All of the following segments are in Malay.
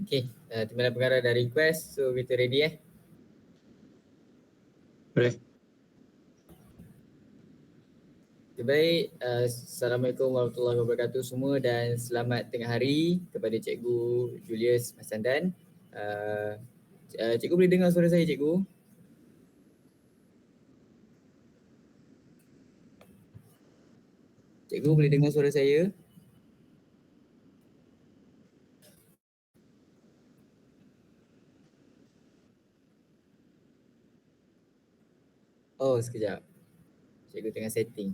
Okay, Timbalan Pengarah dah request, so kita ready Boleh. Okay, baik, Assalamualaikum warahmatullahi wabarakatuh semua dan selamat tengah hari kepada Cikgu Julius Masandan. Cikgu boleh dengar suara saya, Cikgu? Cikgu boleh dengar suara saya? Oh, sekejap. Cikgu tengah setting.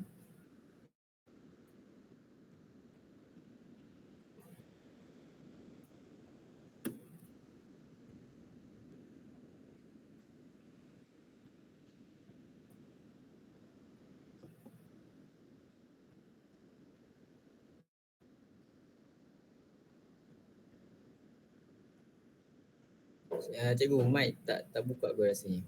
Cikgu, mic tak buka aku rasanya.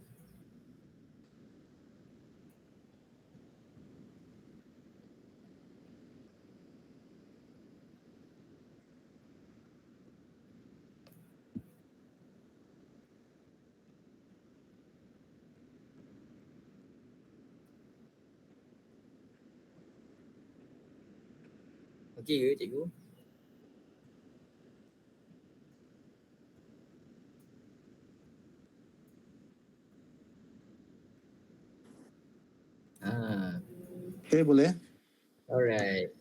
Okey ke, Cikgu? Okay, boleh. Alright.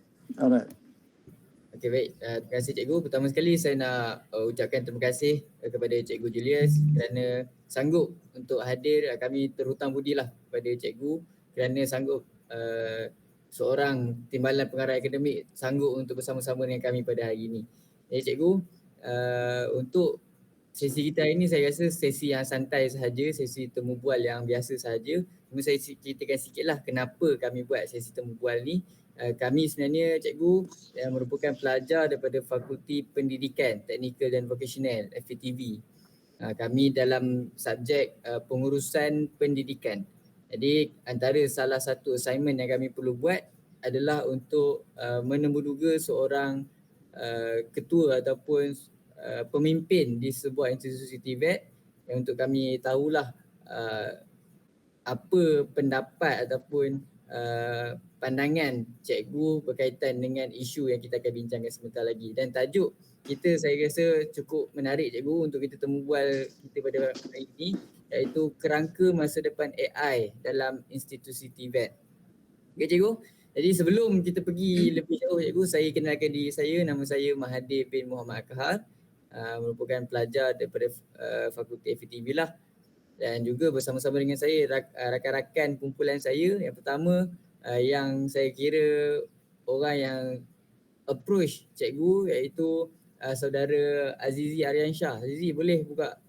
Okey, baik. Terima kasih Cikgu. Pertama sekali saya nak ucapkan terima kasih kepada Cikgu Julius kerana sanggup untuk hadir. Kami terhutang budilah kepada Cikgu kerana sanggup seorang Timbalan Pengarah Akademik sanggup untuk bersama-sama dengan kami pada hari ini. Jadi Cikgu, untuk sesi kita hari ini saya rasa sesi yang santai sahaja, sesi temu bual yang biasa sahaja. Cuma saya ceritakan sikitlah kenapa kami buat sesi temu bual ni. Kami sebenarnya Cikgu yang merupakan pelajar daripada Fakulti Pendidikan Teknikal dan Vocational FATV. Kami dalam subjek pengurusan pendidikan. Jadi antara salah satu assignment yang kami perlu buat adalah untuk menemuduga seorang ketua ataupun pemimpin di sebuah institusi TVET yang untuk kami tahulah apa pendapat ataupun pandangan cikgu berkaitan dengan isu yang kita akan bincangkan sebentar lagi. Dan tajuk kita saya rasa cukup menarik cikgu untuk kita temu bual kita pada hari ini, iaitu kerangka masa depan AI dalam institusi TVET. Okey cikgu, jadi sebelum kita pergi lebih jauh cikgu, saya kenalkan diri saya. Nama saya Mahathir bin Muhammad Akhar, merupakan pelajar daripada Fakulti FATV lah. Dan juga bersama-sama dengan saya rakan-rakan kumpulan saya. Yang pertama yang saya kira orang yang approach cikgu iaitu saudara Azizi Aryansyah. Azizi boleh buka?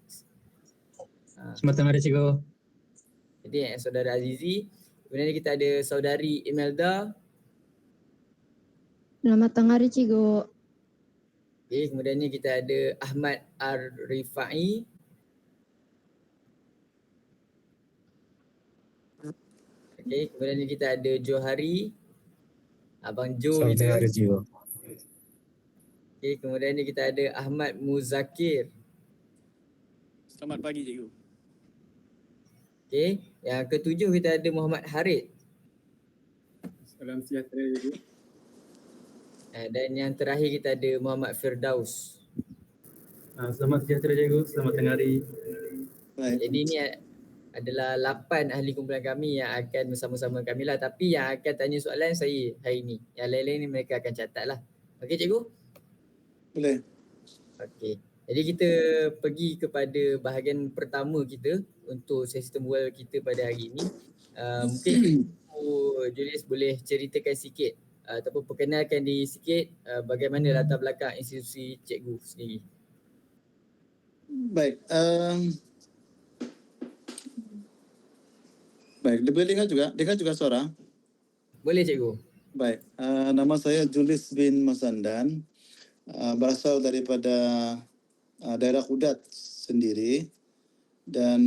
Selamat tengah hari cikgu. Jadi saudara Azizi. Kemudian kita ada saudari Imelda. Selamat tengah hari cikgu. Okay, kemudian kita ada Ahmad Ar-Rifai. Okay, kemudian kita ada Johari. Abang Jo. Selamat tengah hari cikgu. Okay, kemudian kita ada Ahmad Muzakir. Selamat pagi cikgu. Okay, yang ketujuh kita ada Muhammad Harid. Salam sejahtera cikgu. Dan yang terakhir kita ada Muhammad Firdaus. Selamat sejahtera cikgu, selamat tengah hari. Jadi ini adalah 8 ahli kumpulan kami yang akan bersama-sama kami lah. Tapi yang akan tanya soalan saya hari ini. Yang lain-lain ni mereka akan catat lah. Okey cikgu? Boleh. Okey. Jadi kita pergi kepada bahagian pertama kita untuk sesi temu bual kita pada hari ini. Mungkin Julius boleh ceritakan sikit ataupun perkenalkan diri sikit bagaimana latar belakang institusi cikgu sendiri. Baik. Baik, boleh dengar juga suara? Boleh cikgu. Baik, nama saya Julius bin Masandan, berasal daripada daerah Kudat sendiri dan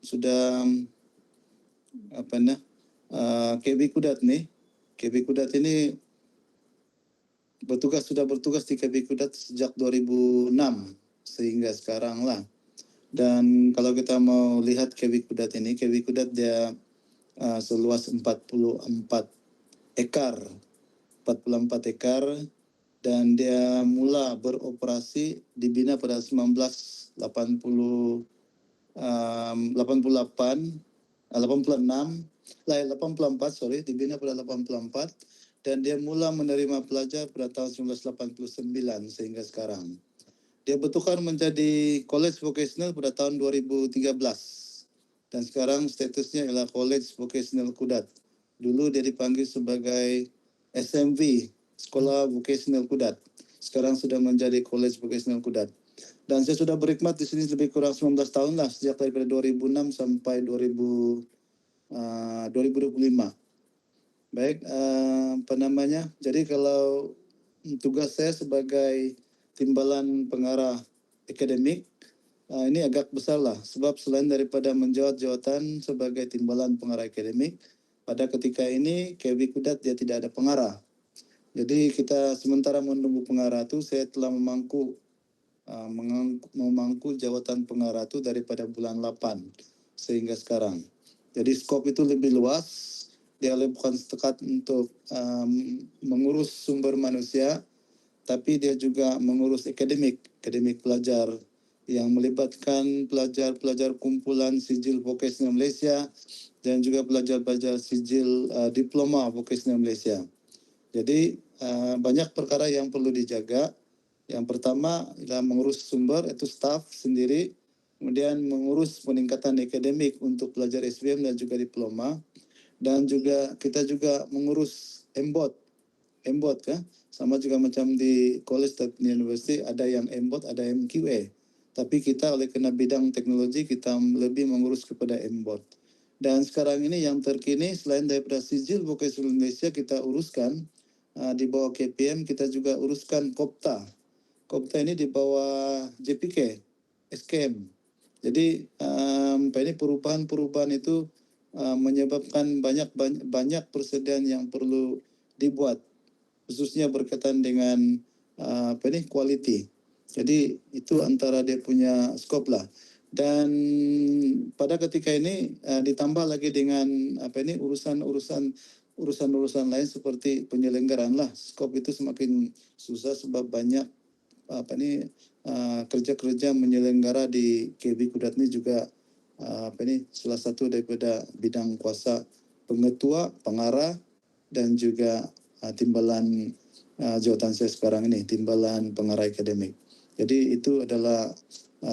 sudah KB Kudat nih. KB Kudat ini sudah bertugas di KB Kudat sejak 2006 sehingga sekarang lah. Dan kalau kita mau lihat KW Kudat ini, KW Kudat dia seluas 44 ekar, 44 ekar, dan dia mula beroperasi dibina pada 1986, 84, dibina pada 84, dan dia mula menerima pelajar pada tahun 1989 sehingga sekarang. Dia bertukar menjadi College Vocational pada tahun 2013 dan sekarang statusnya adalah College Vocational Kudat. Dulu dia dipanggil sebagai SMV, Sekolah Vocational Kudat. Sekarang sudah menjadi College Vocational Kudat. Dan saya sudah berkhidmat di sini lebih kurang 19 tahun lah, sejak daripada 2006 sampai 2025. Baik, jadi kalau tugas saya sebagai timbalan pengarah akademik, ini agak besar lah, sebab selain daripada menjawat jawatan sebagai timbalan pengarah akademik, pada ketika ini KW Kudat dia tidak ada pengarah. Jadi kita sementara menunggu pengarah itu, saya telah memangku jawatan pengarah itu daripada bulan 8 sehingga sekarang. Jadi skop itu lebih luas, dia bukan setekat untuk mengurus sumber manusia, tapi dia juga mengurus akademik pelajar yang melibatkan pelajar-pelajar kumpulan sijil vocational Malaysia dan juga pelajar-pelajar sijil diploma vocational Malaysia. Jadi banyak perkara yang perlu dijaga. Yang pertama adalah mengurus sumber, itu staff sendiri, kemudian mengurus peningkatan akademik untuk pelajar SBM dan juga diploma, dan juga kita juga mengurus MBOT kan, sama juga macam di college dan university, ada yang MBOT, ada MQA. Tapi kita oleh kena bidang teknologi, kita lebih mengurus kepada MBOT. Dan sekarang ini yang terkini, selain daripada sijil vocational Indonesia kita uruskan, di bawah KPM kita juga uruskan Kopta. Kopta ini di bawah JPK, SKM. Jadi ini perubahan itu menyebabkan banyak persediaan yang perlu dibuat, khususnya berkaitan dengan quality. Jadi itu antara dia punya skop lah. Dan pada ketika ini ditambah lagi dengan urusan lain seperti penyelenggaraan lah. Skop itu semakin susah sebab banyak kerja-kerja menyelenggara di KW Kudat ini juga salah satu daripada bidang kuasa pengetua, pengarah, dan juga timbalan jawatan saya sekarang ini, timbalan pengarah akademik. Jadi itu adalah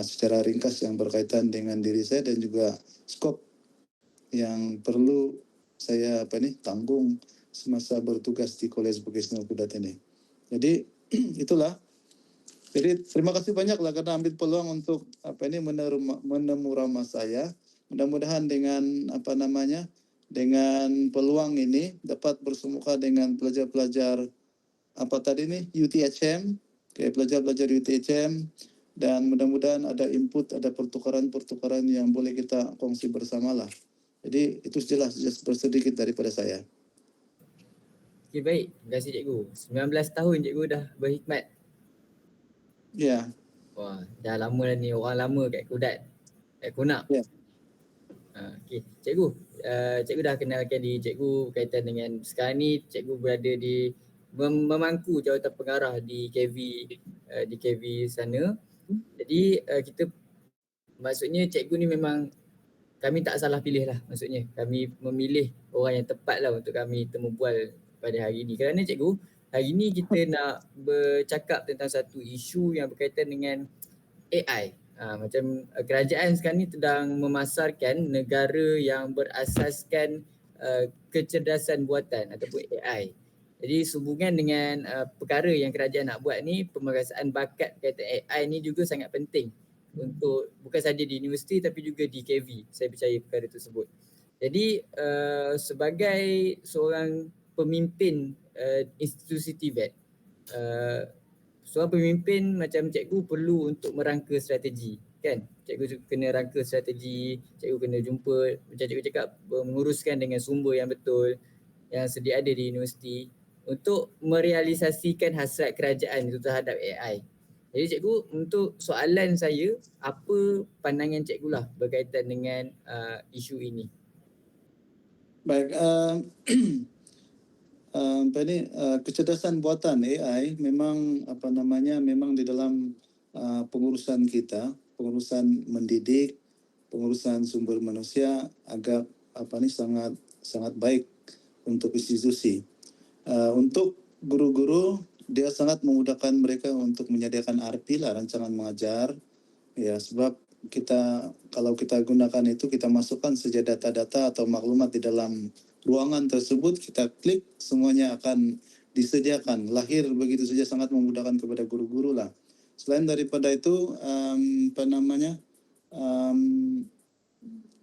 secara ringkas yang berkaitan dengan diri saya dan juga skop yang perlu saya tanggung semasa bertugas di College Vocational Kudat ini. Jadi itulah. Jadi terima kasih banyaklah karena ambil peluang untuk menemu ramah saya. Mudah-mudahan dengan dengan peluang ini dapat bersemuka dengan pelajar-pelajar UTHM, pelajar-pelajar UTHM, dan mudah-mudahan ada input, ada pertukaran yang boleh kita kongsi bersama lah. Jadi itu jelas sedikit daripada saya. Okey, baik. Terima kasih cikgu. 19 tahun cikgu dah berkhidmat. Ya. Wah, dah lama dah ni, orang lama kat Kudat, kat Kunak. Ya. Okey, cikgu, cikgu dah kenalkan diri cikgu berkaitan dengan sekarang ni cikgu berada di memangku jawatan pengarah di KV sana. Jadi kita, maksudnya cikgu ni memang kami tak salah pilih lah, maksudnya kami memilih orang yang tepat lah untuk kami temu bual pada hari ini. Kerana cikgu, hari ini kita nak bercakap tentang satu isu yang berkaitan dengan AI. Macam kerajaan sekarang ni sedang memasarkan negara yang berasaskan kecerdasan buatan ataupun AI. Jadi sehubungan dengan perkara yang kerajaan nak buat ni, pemerkasaan bakat berkaitan AI ni juga sangat penting untuk bukan saja di universiti tapi juga di KV. Saya percaya perkara tersebut. Jadi sebagai seorang pemimpin institusi TVET, seorang pemimpin macam cikgu perlu untuk merangka strategi, kan? Cikgu kena rangka strategi, cikgu kena jumpa, macam cikgu cakap, menguruskan dengan sumber yang betul yang sedia ada di universiti untuk merealisasikan hasrat kerajaan itu terhadap AI. Jadi cikgu, untuk soalan saya, apa pandangan cikgu lah berkaitan dengan isu ini? Baik, kecerdasan buatan AI memang memang di dalam pengurusan kita, pengurusan mendidik, pengurusan sumber manusia agak sangat sangat baik untuk institusi. Untuk guru-guru, dia sangat memudahkan mereka untuk menyediakan RP lah, rancangan mengajar, ya, sebab kalau kita gunakan itu, kita masukkan saja data-data atau maklumat di dalam ruangan tersebut, kita klik, semuanya akan disediakan, lahir begitu saja, sangat memudahkan kepada guru-guru lah. Selain daripada itu,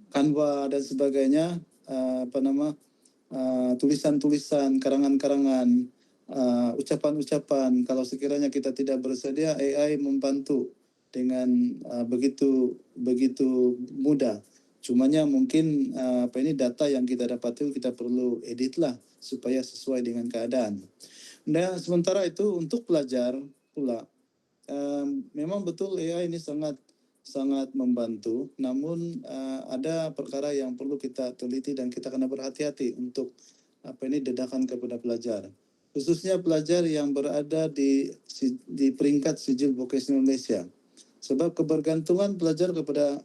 Canva dan sebagainya, tulisan-tulisan, karangan-karangan, ucapan-ucapan, kalau sekiranya kita tidak bersedia, AI membantu dengan begitu mudah. Cumanya mungkin data yang kita dapat itu kita perlu edit lah supaya sesuai dengan keadaan. Nah, sementara itu untuk pelajar pula, memang betul AI ini sangat membantu, namun ada perkara yang perlu kita teliti dan kita kena berhati-hati untuk dedakan kepada pelajar, khususnya pelajar yang berada di peringkat sijil vokasional Malaysia, sebab kebergantungan pelajar kepada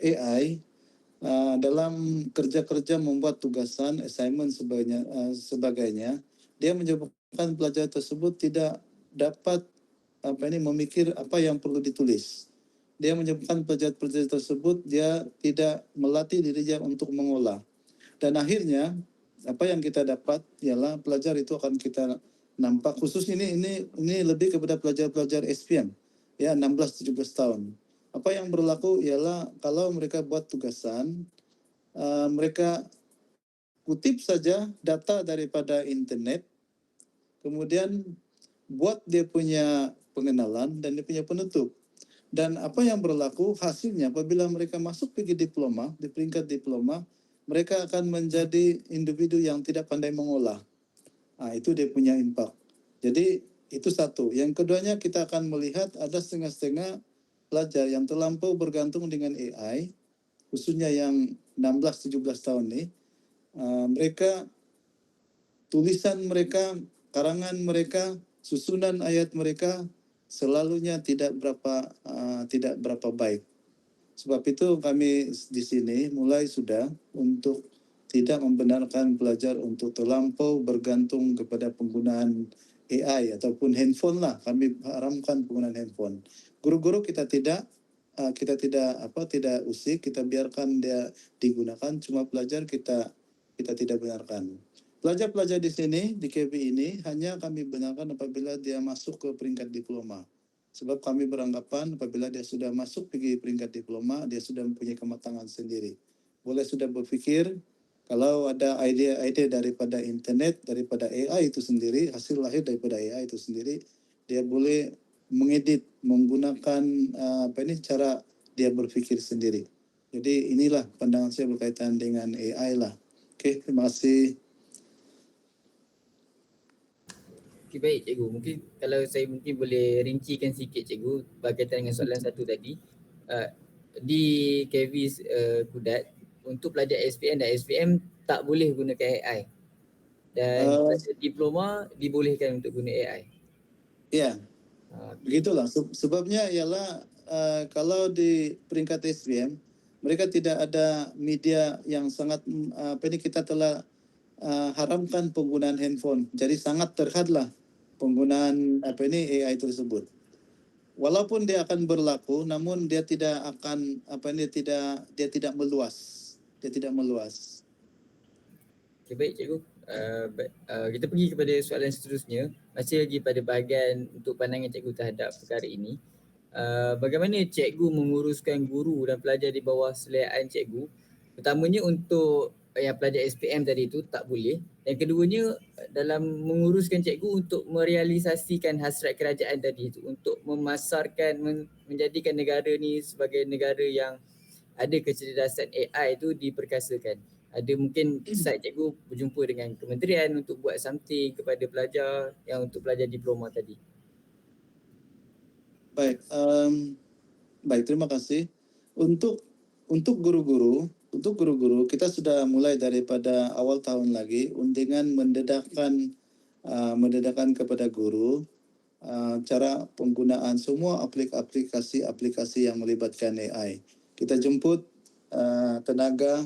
AI dalam kerja-kerja membuat tugasan, assignment sebagainya, dia menyebabkan pelajar tersebut tidak dapat memikir apa yang perlu ditulis. Dia menyebabkan pelajar-pelajar tersebut dia tidak melatih dirinya untuk mengolah. Dan akhirnya apa yang kita dapat ialah pelajar itu akan kita nampak, khusus ini lebih kepada pelajar-pelajar SPM, ya, 16-17 tahun. Apa yang berlaku ialah kalau mereka buat tugasan, mereka kutip saja data daripada internet, kemudian buat dia punya pengenalan dan dia punya penutup. Dan apa yang berlaku hasilnya apabila mereka masuk pergi diploma, di peringkat diploma, mereka akan menjadi individu yang tidak pandai mengolah. Itu dia punya impak. Jadi itu satu. Yang keduanya, kita akan melihat ada setengah-setengah pelajar yang terlampau bergantung dengan AI, khususnya yang 16-17 tahun ini. Mereka, tulisan mereka, karangan mereka, susunan ayat mereka selalunya tidak berapa baik. Sebab itu kami di sini mulai sudah untuk tidak membenarkan pelajar untuk terlampau bergantung kepada penggunaan AI ataupun handphone lah. Kami haramkan penggunaan handphone. Guru-guru kita tidak usik, kita biarkan dia digunakan. Cuma pelajar kita tidak benarkan. Pelajar-pelajar di sini, di KB ini, hanya kami benarkan apabila dia masuk ke peringkat diploma. Sebab kami beranggapan apabila dia sudah masuk pergi peringkat diploma, dia sudah mempunyai kematangan sendiri. Boleh sudah berpikir, kalau ada ide-ide daripada internet, daripada AI itu sendiri, hasil lahir daripada AI itu sendiri, dia boleh mengedit, menggunakan cara dia berpikir sendiri. Jadi inilah pandangan saya berkaitan dengan AI lah. Oke, terima kasih. Okay, baik cikgu. Mungkin kalau saya boleh rincikan sikit cikgu berkaitan dengan soalan satu tadi. Di KV Kudat, untuk pelajar SPM dan SPM tak boleh gunakan AI. Dan pelajar diploma dibolehkan untuk guna AI. Ya, begitulah. Sebabnya ialah kalau di peringkat SPM, mereka tidak ada media yang sangat, kita telah haramkan penggunaan handphone. Jadi sangat terhadlah penggunaan AI tersebut. Walaupun dia akan berlaku, namun dia tidak akan dia tidak meluas. Dia tidak meluas. Okay, baik cikgu. Kita pergi kepada soalan seterusnya. Masih lagi pada bahagian untuk pandangan cikgu terhadap perkara ini. Bagaimana cikgu menguruskan guru dan pelajar di bawah seliaan cikgu? Pertamanya untuk yang pelajar SPM tadi itu tak boleh. Yang keduanya dalam menguruskan cikgu untuk merealisasikan hasrat kerajaan tadi itu, untuk memasarkan, menjadikan negara ni sebagai negara yang ada kecerdasan AI itu diperkasakan. Ada mungkin site cikgu berjumpa dengan kementerian untuk buat something kepada pelajar yang untuk pelajar diploma tadi. Baik, baik, terima kasih. Untuk guru-guru kita sudah mulai daripada awal tahun lagi dengan mendedahkan kepada guru cara penggunaan semua aplikasi yang melibatkan AI. Kita jemput tenaga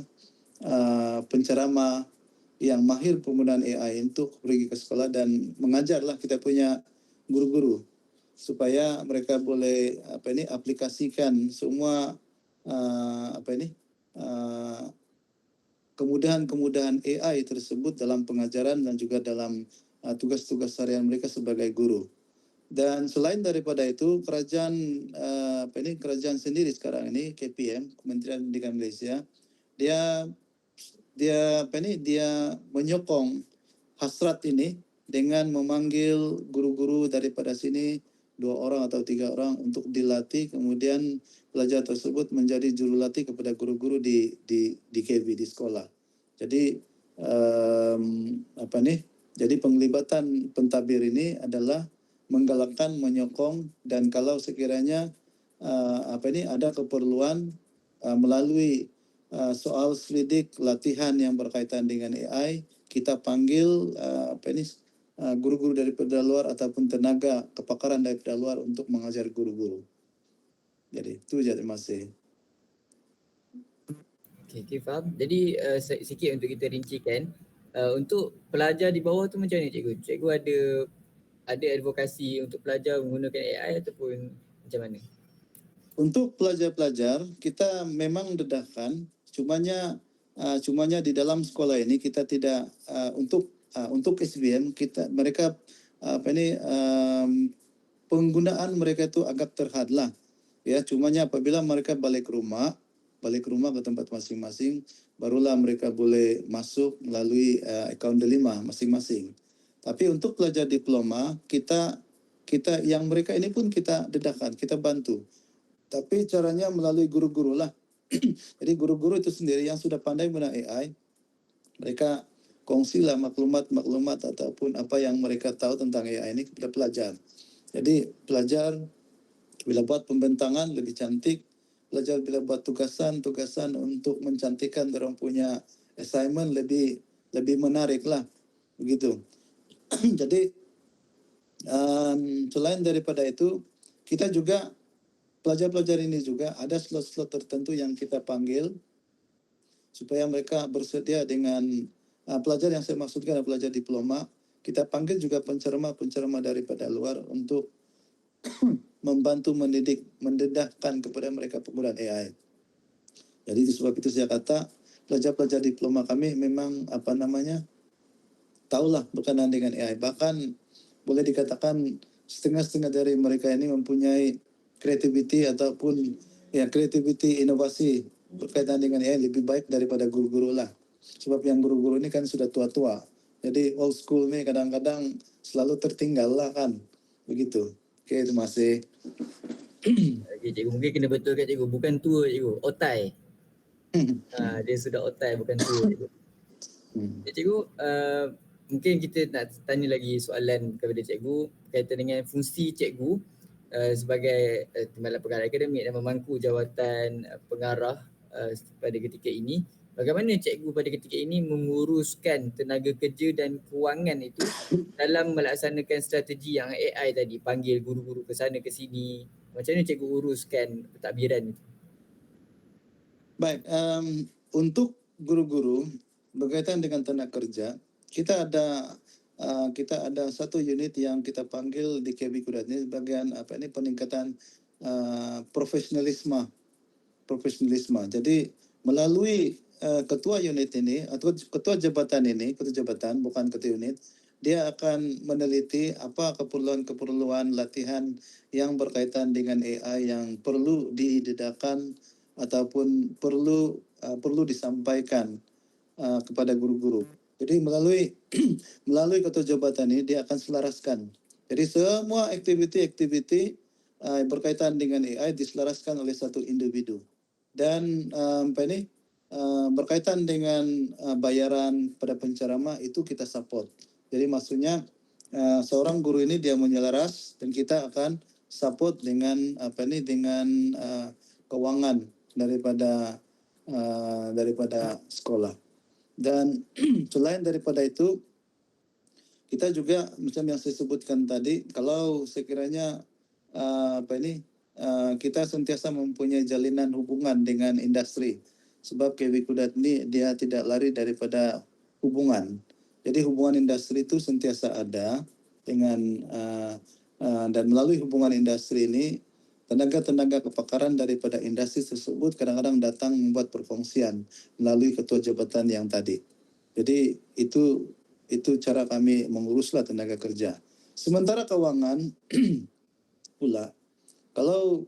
penceramah yang mahir penggunaan AI untuk pergi ke sekolah dan mengajarlah kita punya guru-guru supaya mereka boleh aplikasikan semua kemudahan-kemudahan AI tersebut dalam pengajaran dan juga dalam tugas-tugas harian mereka sebagai guru. Dan selain daripada itu, kerajaan sendiri sekarang ini, KPM, Kementerian Pendidikan Malaysia, dia menyokong hasrat ini dengan memanggil guru-guru daripada sini 2 orang atau 3 orang untuk dilatih, kemudian pelajar tersebut menjadi jurulatih kepada guru-guru di KB di sekolah. Jadi jadi penglibatan pentadbir ini adalah menggalakkan, menyokong, dan kalau sekiranya ada keperluan melalui soal selidik latihan yang berkaitan dengan AI, kita panggil guru-guru daripada luar ataupun tenaga kepakaran daripada luar untuk mengajar guru-guru. Jadi itu saja, terima kasih. Okay, faham. Jadi sikit untuk kita rincikan, untuk pelajar di bawah tu macam mana cikgu? Cikgu ada advokasi untuk pelajar menggunakan AI ataupun macam mana? Untuk pelajar-pelajar kita memang dedahkan, cumanya di dalam sekolah ini kita tidak untuk SBM mereka penggunaan mereka itu agak terhadlah ya, cumanya apabila mereka balik rumah ke tempat masing-masing barulah mereka boleh masuk melalui akaun Delima masing-masing. Tapi untuk pelajar diploma kita yang mereka ini pun kita dedahkan, kita bantu. Tapi caranya melalui guru-guru lah. Jadi guru-guru itu sendiri yang sudah pandai menggunakan AI, mereka kongsilah maklumat ataupun apa yang mereka tahu tentang AI ini kepada pelajar. Jadi pelajar bila buat pembentangan lebih cantik, pelajar bila buat tugasan untuk mencantikkan orang punya assignment lebih menarik lah, begitu. Jadi selain daripada itu, kita juga pelajar-pelajar ini juga ada slot-slot tertentu yang kita panggil supaya mereka bersedia dengan pelajar yang saya maksudkan adalah pelajar diploma. Kita panggil juga penceramah daripada luar untuk membantu mendedahkan kepada mereka penggunaan AI. Jadi sebab itu saya kata pelajar-pelajar diploma kami memang tahulah berkenaan dengan AI. Bahkan boleh dikatakan setengah-setengah dari mereka ini mempunyai creativity ataupun creativity inovasi berkaitan dengan AI lebih baik daripada guru-guru lah. Sebab yang guru-guru ini kan sudah tua-tua. Jadi old school ini kadang-kadang selalu tertinggal lah kan. Begitu. Oke, terima kasih. Okay, cikgu mungkin kena betulkan cikgu, bukan tua cikgu, otai. Dia sudah otai, bukan tua cikgu. Cikgu, mungkin kita nak tanya lagi soalan kepada cikgu berkaitan dengan fungsi cikgu sebagai timbalan pengarah akademik dan memangku jawatan pengarah pada ketika ini. Bagaimana cikgu pada ketika ini menguruskan tenaga kerja dan kewangan itu dalam melaksanakan strategi yang AI tadi, panggil guru-guru ke sana ke sini. Macam mana cikgu uruskan pentadbiran itu? Baik, untuk guru-guru berkaitan dengan tenaga kerja, kita ada satu unit yang kita panggil di KB Kudat ini bagian peningkatan profesionalisme. Jadi melalui ketua unit ini atau ketua jabatan bukan ketua unit, dia akan meneliti apa keperluan latihan yang berkaitan dengan AI yang perlu didedahkan ataupun perlu disampaikan kepada guru-guru. Jadi melalui ketua jabatan ini dia akan selaraskan. Jadi semua aktiviti berkaitan dengan AI diselaraskan oleh satu individu. Dan berkaitan dengan bayaran pada penceramah itu kita support. Jadi maksudnya seorang guru ini dia menyelaras dan kita akan support dengan keuangan daripada sekolah. Dan selain daripada itu, kita juga macam yang saya sebutkan tadi, kalau sekiranya kita sentiasa mempunyai jalinan hubungan dengan industri, sebab KB Kudat ini dia tidak lari daripada hubungan. Jadi hubungan industri itu sentiasa ada dengan dan melalui hubungan industri ini tenaga-tenaga kepakaran daripada industri tersebut kadang-kadang datang membuat perkongsian melalui ketua jabatan yang tadi. Jadi itu cara kami menguruslah tenaga kerja. Sementara keuangan pula, kalau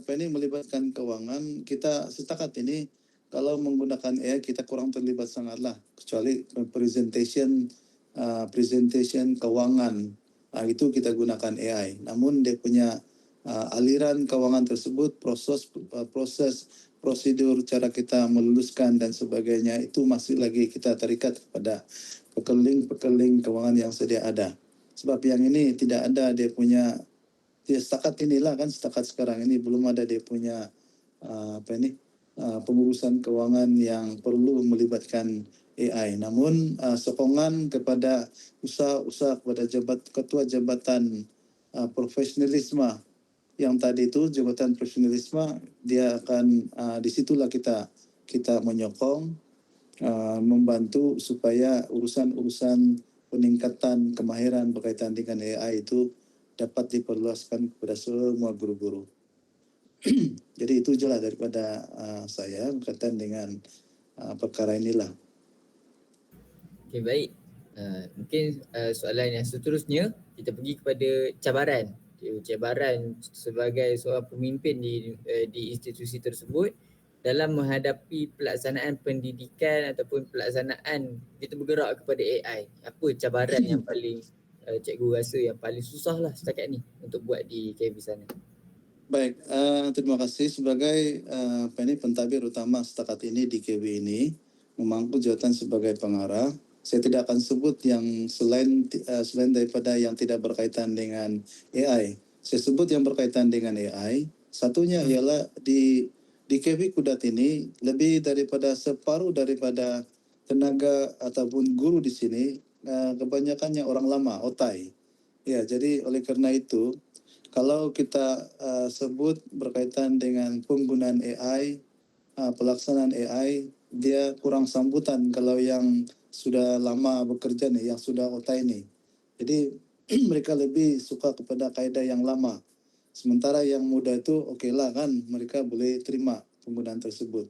melibatkan keuangan, kita setakat ini kalau menggunakan AI kita kurang terlibat sangatlah, kecuali presentation keuangan itu kita gunakan AI. Namun dia punya aliran keuangan tersebut, proses prosedur cara kita meluluskan dan sebagainya itu masih lagi kita terikat kepada pekeling keuangan yang sedia ada. Sebab yang ini tidak ada dia punya, setakat sekarang ini belum ada dia punya pengurusan keuangan yang perlu melibatkan AI. Namun sokongan kepada usaha-usaha kepada ketua jabatan profesionalisme yang tadi itu, jabatan profesionalisme, dia akan disitulah kita menyokong, membantu supaya urusan peningkatan kemahiran berkaitan dengan AI itu dapat diperluaskan kepada semua guru-guru. Jadi itu jelas daripada saya berkaitan dengan perkara inilah. Okey, baik. Mungkin soalan yang seterusnya kita pergi kepada cabaran. Cabaran sebagai seorang pemimpin di institusi tersebut dalam menghadapi pelaksanaan pendidikan ataupun pelaksanaan kita bergerak kepada AI. Apa cabaran yang paling cikgu rasa yang paling susah lah setakat ni untuk buat di KB sana? Baik, terima kasih sebagai pentadbir utama setakat ini di KB ini, memangku jabatan sebagai pengarah. Saya tidak akan sebut yang selain daripada yang tidak berkaitan dengan AI. Saya sebut yang berkaitan dengan AI. Satunya ialah di KB Kudat ini lebih daripada separuh daripada tenaga ataupun guru di sini kebanyakannya orang lama, otai. Ya, jadi oleh karena itu kalau kita sebut berkaitan dengan penggunaan AI, pelaksanaan AI, dia kurang sambutan kalau yang sudah lama bekerja nih, yang sudah otai nih. Jadi mereka lebih suka kepada kaedah yang lama. Sementara yang muda itu okeylah kan, mereka boleh terima penggunaan tersebut.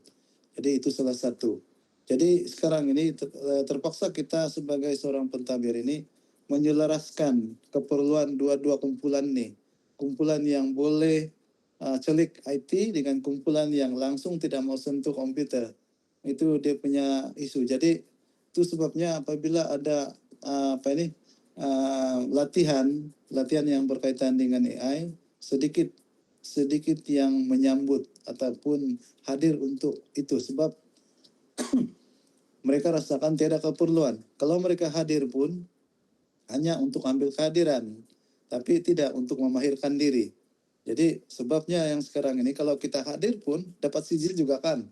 Jadi itu salah satu. Jadi sekarang ini terpaksa kita sebagai seorang pentadbir ini menyelaraskan keperluan dua-dua kumpulan nih. Kumpulan yang boleh celik IT dengan kumpulan yang langsung tidak mau sentuh komputer. Itu dia punya isu. Jadi itu sebabnya apabila ada latihan yang berkaitan dengan AI, sedikit yang menyambut ataupun hadir untuk itu, sebab mereka rasakan tiada keperluan. Kalau mereka hadir pun hanya untuk ambil kehadiran, tapi tidak untuk memahirkan diri. Jadi sebabnya yang sekarang ini kalau kita hadir pun dapat sijil juga kan.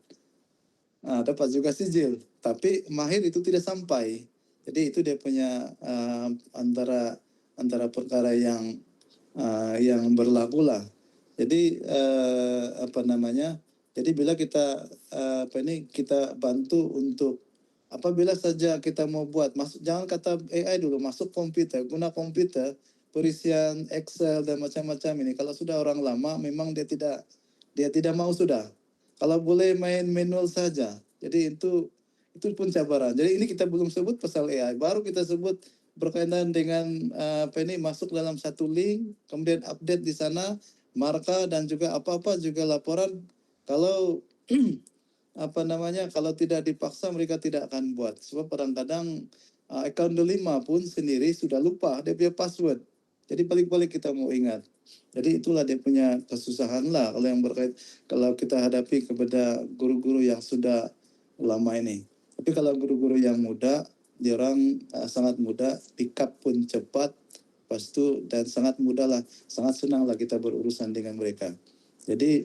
Dapat juga sijil, tapi mahir itu tidak sampai. Jadi itu dia punya antara perkara yang berlaku lah. Jadi Jadi bila kita kita bantu untuk apabila saja kita mau buat, jangan kata AI dulu, masuk komputer, guna komputer, perisian Excel dan macam-macam ini. Kalau sudah orang lama, memang dia tidak mau sudah. Kalau boleh main manual saja. Jadi itu pun cabaran. Jadi ini kita belum sebut pasal AI. Baru kita sebut berkaitan dengan masuk dalam satu link, kemudian update di sana, marka dan juga apa-apa juga laporan. Kalau kalau tidak dipaksa mereka tidak akan buat. Sebab kadang-kadang account delima pun sendiri sudah lupa dia punya password. Jadi balik-balik kita mau ingat. Jadi itulah dia punya kesusahan lah kalau kita hadapi kepada guru-guru yang sudah lama ini. Tapi kalau guru-guru yang muda, dia orang sangat muda, pick up pun cepat, Lepas itu dan sangat mudahlah, sangat senanglah kita berurusan dengan mereka. Jadi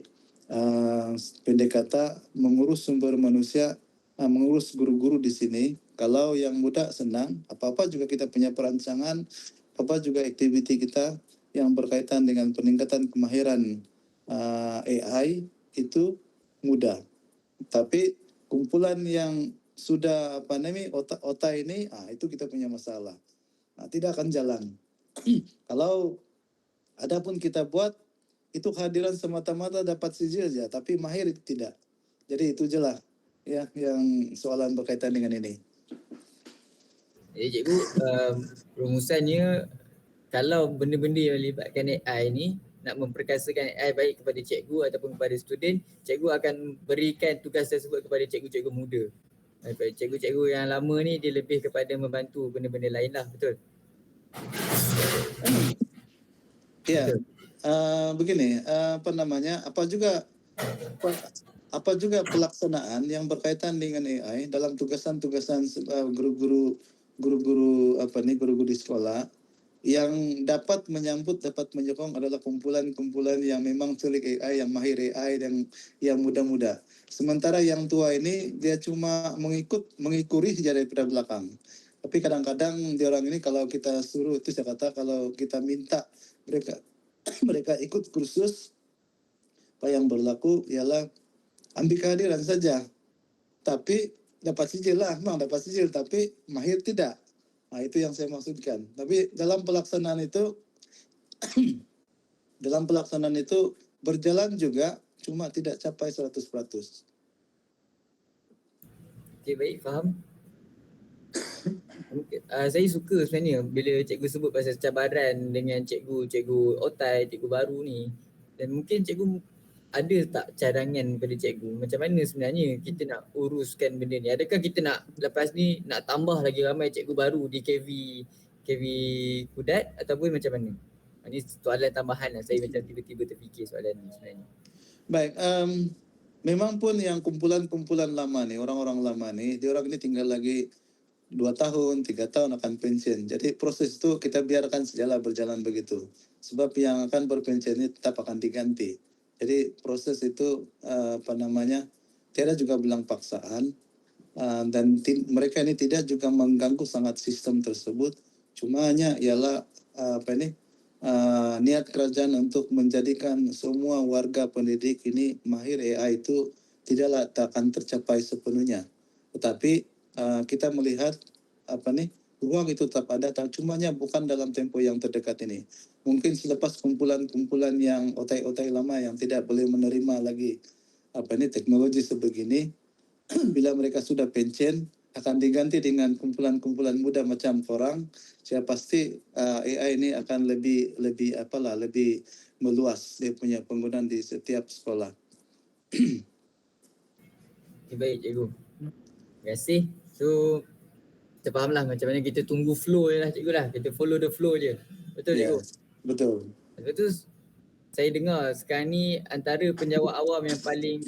pendek kata mengurus sumber manusia, mengurus guru-guru di sini. Kalau yang muda senang, apa-apa juga kita punya perancangan, apa juga aktiviti kita yang berkaitan dengan peningkatan kemahiran AI itu mudah. Tapi kumpulan yang sudah otak ini, itu kita punya masalah. Tidak akan jalan. Kalau ada pun kita buat, itu kehadiran semata-mata dapat sijil saja, tapi mahir itu tidak. Jadi itu jelas ya yang soalan berkaitan dengan ini. Jadi cikgu, rumusannya kalau benda-benda yang melibatkan AI ni nak memperkasakan AI baik kepada cikgu ataupun kepada student, cikgu akan berikan tugas tersebut kepada cikgu-cikgu muda. Cikgu-cikgu yang lama ni dia lebih kepada membantu benda-benda lain lah, betul? Ya, begini, apa juga pelaksanaan yang berkaitan dengan AI dalam tugasan-tugasan guru-guru di sekolah yang dapat menyambut, dapat menyokong adalah kumpulan-kumpulan yang memang culik AI, yang mahir AI dan yang muda-muda. Sementara yang tua ini dia cuma mengikuti saja daripada belakang. Tapi kadang-kadang dia orang ini kalau kita suruh, itu saya kata kalau kita minta mereka ikut kursus, apa yang berlaku ialah ambil kehadiran saja. Tapi dapat sijil lah, memang dapat sijil, tapi mahir tidak. Itu yang saya maksudkan. Tapi dalam pelaksanaan itu berjalan juga, cuma tidak capai 100%. Okey, baik, faham. Saya suka sebenarnya bila cikgu sebut pasal cabaran dengan cikgu otai, cikgu baru ni. Dan mungkin cikgu ada tak cadangan pada cikgu macam mana sebenarnya kita nak uruskan benda ni? Adakah kita nak lepas ni nak tambah lagi ramai cikgu baru di KV Kudat ataupun macam mana? Ini soalan tambahan lah, saya macam tiba-tiba terfikir soalan ni sebenarnya. Baik, memang pun yang kumpulan-kumpulan lama ni, orang-orang lama ni, dia orang ini tinggal lagi 2 tahun, 3 tahun akan pensiun. Jadi proses itu kita biarkan sajalah berjalan begitu. Sebab yang akan berpensiun ini tetap akan diganti. Jadi proses itu tidak juga bilang paksaan, dan mereka ini tidak juga mengganggu sangat sistem tersebut. Cuma hanya ialah niat kerajaan untuk menjadikan semua warga pendidik ini mahir AI itu tidaklah akan tercapai sepenuhnya. Tetapi kita melihat ruang itu tetap ada, cumanya bukan dalam tempo yang terdekat ini. Mungkin selepas kumpulan-kumpulan yang otai-otai lama yang tidak boleh menerima lagi teknologi sebegini, bila mereka sudah pensiun akan diganti dengan kumpulan-kumpulan muda macam korang. Saya pasti AI ini akan lebih meluas dia punya penggunaan di setiap sekolah. Baik cikgu. Terima kasih. So kita fahamlah macam mana kita tunggu flow je lah cikgu lah. Kita follow the flow je. Betul cikgu? Betul. Lepas tu saya dengar sekarang ni antara penjawat awam yang paling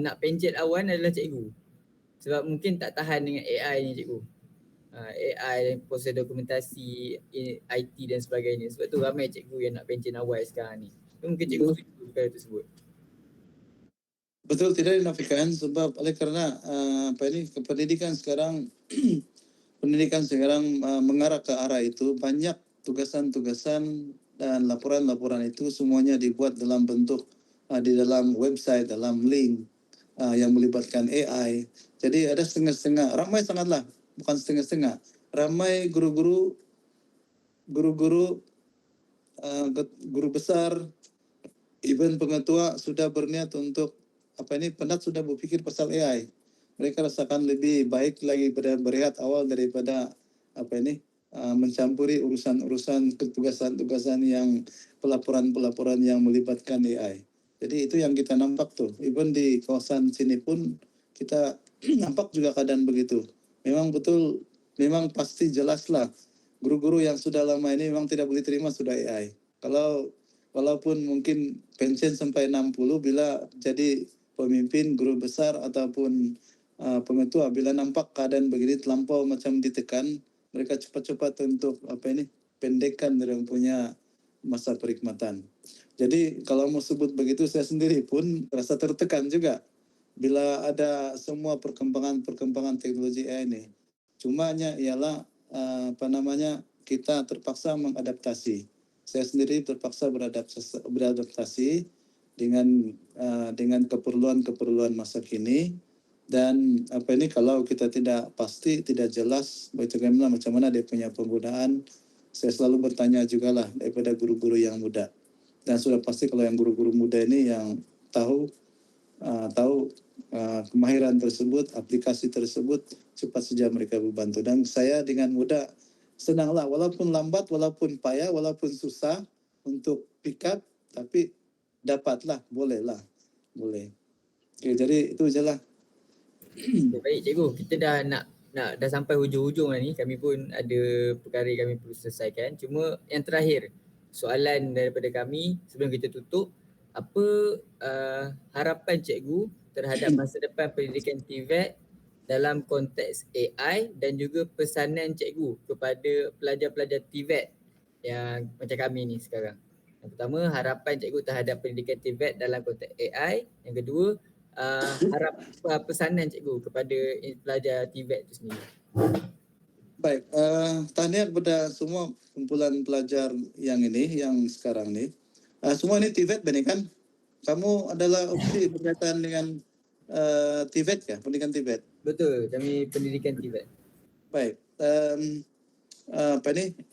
nak pencet awan adalah cikgu. Sebab mungkin tak tahan dengan AI ni cikgu. AI, proses dokumentasi, IT dan sebagainya. Sebab tu ramai cikgu yang nak pencet awal sekarang ni. Mungkin cikgu setuju perkara tersebut. Betul, tidak dinafikan sebab oleh kerana pendidikan sekarang mengarah ke arah itu. Banyak tugasan-tugasan dan laporan-laporan itu semuanya dibuat dalam bentuk di dalam website, dalam link yang melibatkan AI. Jadi ada setengah-setengah, ramai sangatlah, bukan setengah-setengah. Ramai guru besar, even pengetua sudah berniat untuk penat sudah berpikir pasal AI. Mereka rasakan lebih baik lagi berehat awal daripada mencampuri urusan tugasan-tugasan yang pelaporan yang melibatkan AI. Jadi itu yang kita nampak tuh. Even di kawasan sini pun kita nampak juga keadaan begitu. Memang betul, memang pasti jelaslah guru-guru yang sudah lama ini memang tidak boleh terima sudah AI. Walaupun mungkin pensiun sampai 60, bila jadi pemimpin guru besar ataupun pengetua, bila nampak keadaan begini terlampau macam ditekan, mereka cepat-cepat untuk pendekkan dari yang punya masa perkhidmatan. Jadi kalau mau sebut begitu, saya sendiri pun rasa tertekan juga bila ada semua perkembangan teknologi AI ini. Cumanya ialah kita terpaksa mengadaptasi. Saya sendiri terpaksa beradaptasi dengan keperluan masa kini. Dan kalau kita tidak pasti, tidak jelas bagaimana macam mana dia punya penggunaan, saya selalu bertanya juga lah daripada guru-guru yang muda. Dan sudah pasti kalau yang guru-guru muda ini yang tahu kemahiran tersebut, aplikasi tersebut, cepat saja mereka membantu. Dan saya dengan mudah senanglah, walaupun lambat, walaupun payah, walaupun susah untuk pick up, tapi dapatlah, boleh. Oke, jadi itu je lah. Okay, baik cikgu, kita dah sampai hujung-hujung dah ni. Kami pun ada perkara yang kami perlu selesaikan. Cuma yang terakhir, soalan daripada kami sebelum kita tutup, apa harapan cikgu terhadap masa depan pendidikan TVET dalam konteks AI dan juga pesanan cikgu kepada pelajar-pelajar TVET yang macam kami ni sekarang? Yang pertama, harapan cikgu terhadap pendidikan TVET dalam konteks AI. Yang kedua, pesanan cikgu kepada pelajar TVET itu sendiri. Baik, tahniah kepada semua kumpulan pelajar yang sekarang ni. Semua ini TVET benar kan? Kamu adalah opsi berkaitan dengan TVET ya, pendidikan TVET? Betul, kami pendidikan TVET. Baik,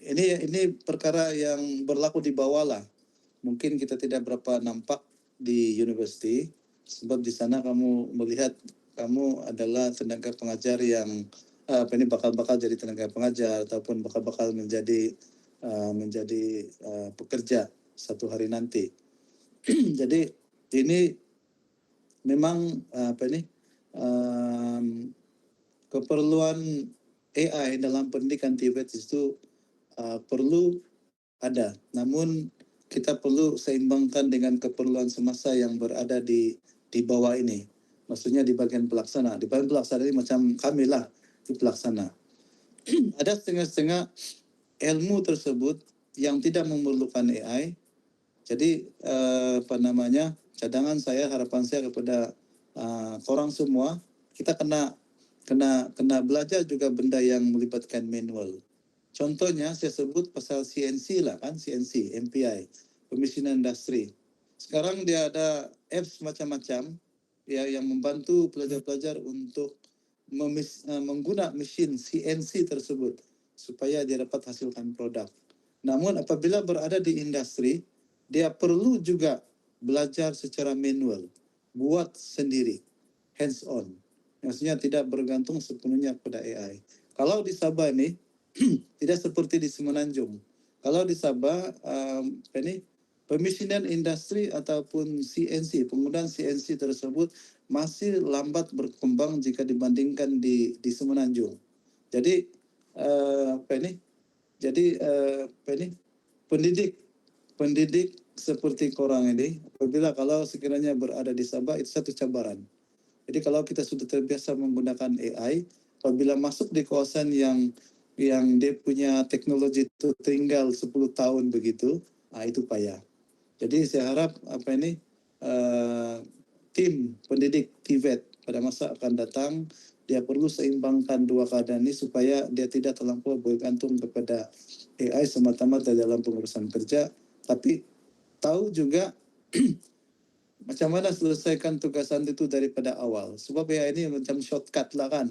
ini perkara yang berlaku di bawah lah. Mungkin kita tidak berapa nampak di universiti, sebab di sana kamu melihat kamu adalah tenaga pengajar yang bakal jadi tenaga pengajar ataupun bakal menjadi pekerja satu hari nanti. Jadi ini memang keperluan AI dalam pendidikan TVET itu perlu ada. Namun kita perlu seimbangkan dengan keperluan semasa yang berada di bawah ini. Maksudnya di bagian pelaksana. Di bagian pelaksana ini macam kami lah di pelaksana. Ada setengah-setengah ilmu tersebut yang tidak memerlukan AI. Jadi cadangan saya, harapan saya kepada korang semua, kita kena belajar juga benda yang melibatkan manual. Contohnya saya sebut pasal CNC lah kan, CNC, MPI, pemesinan industri. Sekarang dia ada apps macam-macam ya yang membantu pelajar-pelajar untuk menggunakan mesin CNC tersebut supaya dia dapat hasilkan produk. Namun apabila berada di industri, dia perlu juga belajar secara manual, buat sendiri, hands on. Maksudnya tidak bergantung sepenuhnya pada AI. Kalau di Sabah ini tidak seperti di Semenanjung. Kalau di Sabah, pemesinan industri ataupun CNC, penggunaan CNC tersebut masih lambat berkembang jika dibandingkan di Semenanjung. Jadi pendidik seperti korang ini, apabila kalau sekiranya berada di Sabah, itu satu cabaran. Jadi kalau kita sudah terbiasa menggunakan AI, apabila masuk di kawasan yang dia punya teknologi itu tinggal 10 tahun begitu, itu payah. Jadi saya harap tim pendidik TVET pada masa akan datang, dia perlu seimbangkan dua keadaan ini supaya dia tidak terlampau bergantung kepada AI semata-mata dalam pengurusan kerja, tapi tahu juga macam mana selesaikan tugasan itu daripada awal. Sebab AI ini macam shortcut lah kan.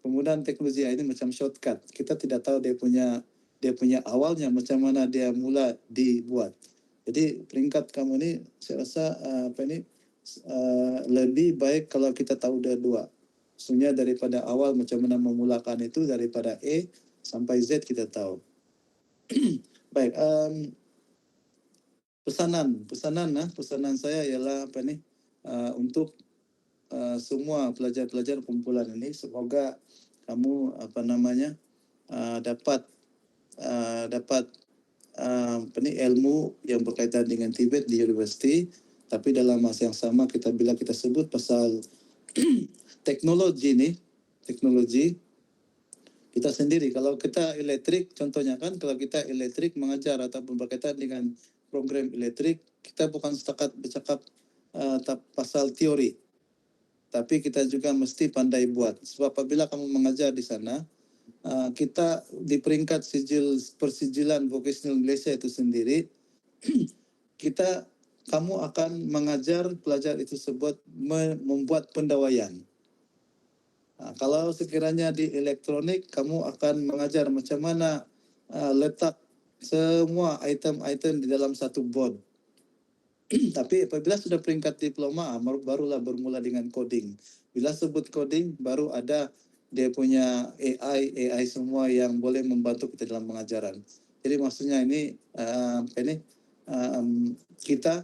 Penggunaan teknologi AI ini macam shortcut. Kita tidak tahu dia punya awalnya macam mana dia mula dibuat. Jadi peringkat kamu ini saya rasa lebih baik kalau kita tahu dua. Maksudnya daripada awal macam mana memulakan itu, daripada A sampai Z kita tahu. Baik, pesanan saya ialah untuk semua pelajar-pelajar kumpulan ini, semoga kamu dapat ilmu yang berkaitan dengan TVET di universiti, tapi dalam masa yang sama bila kita sebut pasal teknologi Kita sendiri, kalau kita elektrik, contohnya kan, kalau kita elektrik mengajar ataupun berkaitan dengan program elektrik, kita bukan setakat bercakap pasal teori, tapi kita juga mesti pandai buat. Sebab apabila kamu mengajar di sana, kita di peringkat persijilan vocational Malaysia itu sendiri, kamu akan mengajar pelajar itu tersebut membuat pendawaian. Kalau sekiranya di elektronik, kamu akan mengajar macam mana letak semua item-item di dalam satu board. Tapi apabila sudah peringkat diploma, barulah bermula dengan coding. Bila sebut coding, baru ada dia punya AI semua yang boleh membantu kita dalam pengajaran. Jadi maksudnya ini kita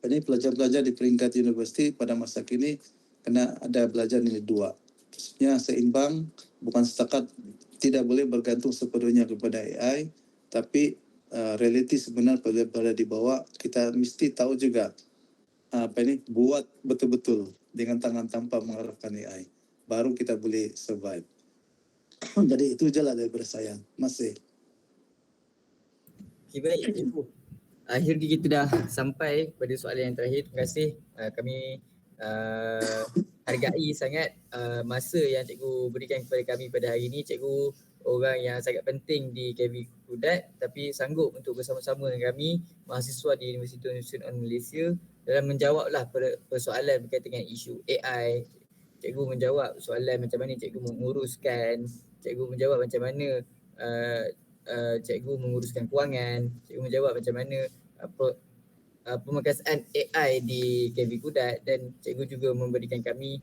pelajar-pelajar di peringkat universiti pada masa kini kena ada belajar nilai 2. Maksudnya seimbang, bukan setakat tidak boleh bergantung sepenuhnya kepada AI, tapi realiti sebenar pada dibawa, kita mesti tahu juga buat betul-betul dengan tangan tanpa mengharapkan AI. Baru kita boleh survive. Jadi itu je lah daripada saya. Masih. Okay, baik Cikgu. Akhirnya kita dah sampai pada soalan yang terakhir. Terima kasih. Kami hargai sangat masa yang cikgu berikan kepada kami pada hari ini. Cikgu orang yang sangat penting di KV Kudat, tapi sanggup untuk bersama-sama dengan kami mahasiswa di Universiti Nasional Malaysia dalam menjawablah persoalan berkaitan dengan isu AI. Cikgu menjawab soalan macam mana cikgu menguruskan, cikgu menjawab macam mana cikgu menguruskan kewangan, cikgu menjawab macam mana pemerkasaan AI di KV Kudat, dan cikgu juga memberikan kami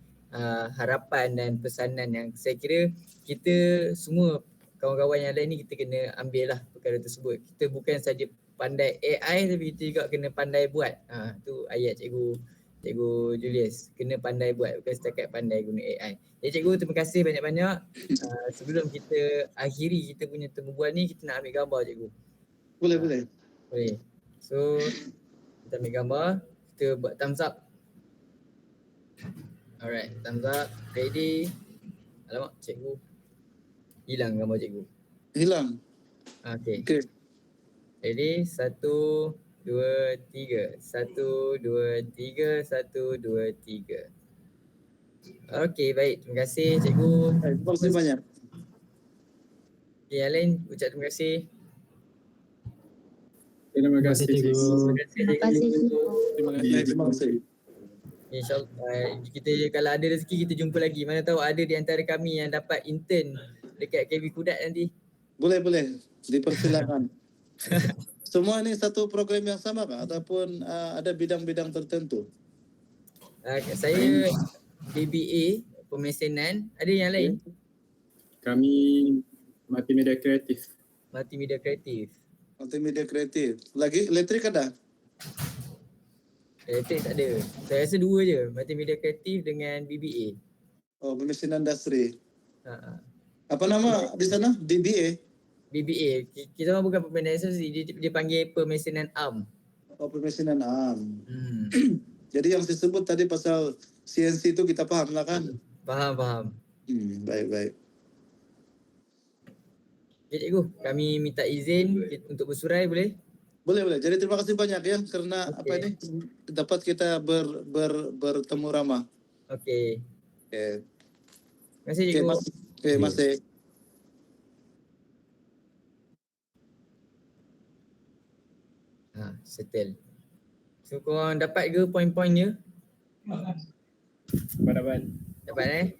harapan dan pesanan yang saya kira kita semua kawan-kawan yang lain ni kita kena ambil lah perkara tersebut. Kita bukan saja pandai AI tapi kita juga kena pandai buat. Tu ayat cikgu Julius, kena pandai buat, bukan setakat pandai guna AI. Jadi cikgu terima kasih banyak-banyak. Sebelum kita akhiri kita punya pertemuan ni, kita nak ambil gambar cikgu. Boleh. So kita ambil gambar, kita buat thumbs up. Alright, thumbs up. Ready? Alamak, cikgu hilang gambar cikgu. Hilang. Okay. Ready? 1, 2, 3. 1, 2, 3. 1, 2, 3. Okay, baik. Terima kasih cikgu. Terima kasih banyak. Okay, yang lain ucap terima kasih. Terima kasih cikgu. Terima kasih cikgu. Terima kasih. InsyaAllah kita kalau ada rezeki kita jumpa lagi. Mana tahu ada di antara kami yang dapat intern dekat KV Kudat nanti. Boleh. Dipersilakan. Semua ini satu program yang sama kah? Ataupun ada bidang-bidang tertentu? Saya BBA Pemesanan. Ada yang lain? Kami Multimedia Kreatif. Multimedia Kreatif. Multimedia Kreatif. Lagi elektrik ada? Elektrik tak ada. Saya rasa 2 je. Multimedia Kreatif dengan BBA. Oh, Pemesinan Industri. Ha. Apa nama di sana? DBA? BBA. Kita orang bukan pemesanan industri, dia panggil pemesanan am. Oh, Pemesinan AM. Jadi yang disebut tadi pasal CNC itu kita paham lah kan? Faham. Baik. Okay, cikgu, kami minta izin untuk bersurai boleh? Boleh. Jadi terima kasih banyak ya kerana dapat kita bertemu ramah. Okey. Terima kasih Okey, cikgu. masih. Settle. So korang dapat ke poin-poinnya? Dapat. Dapat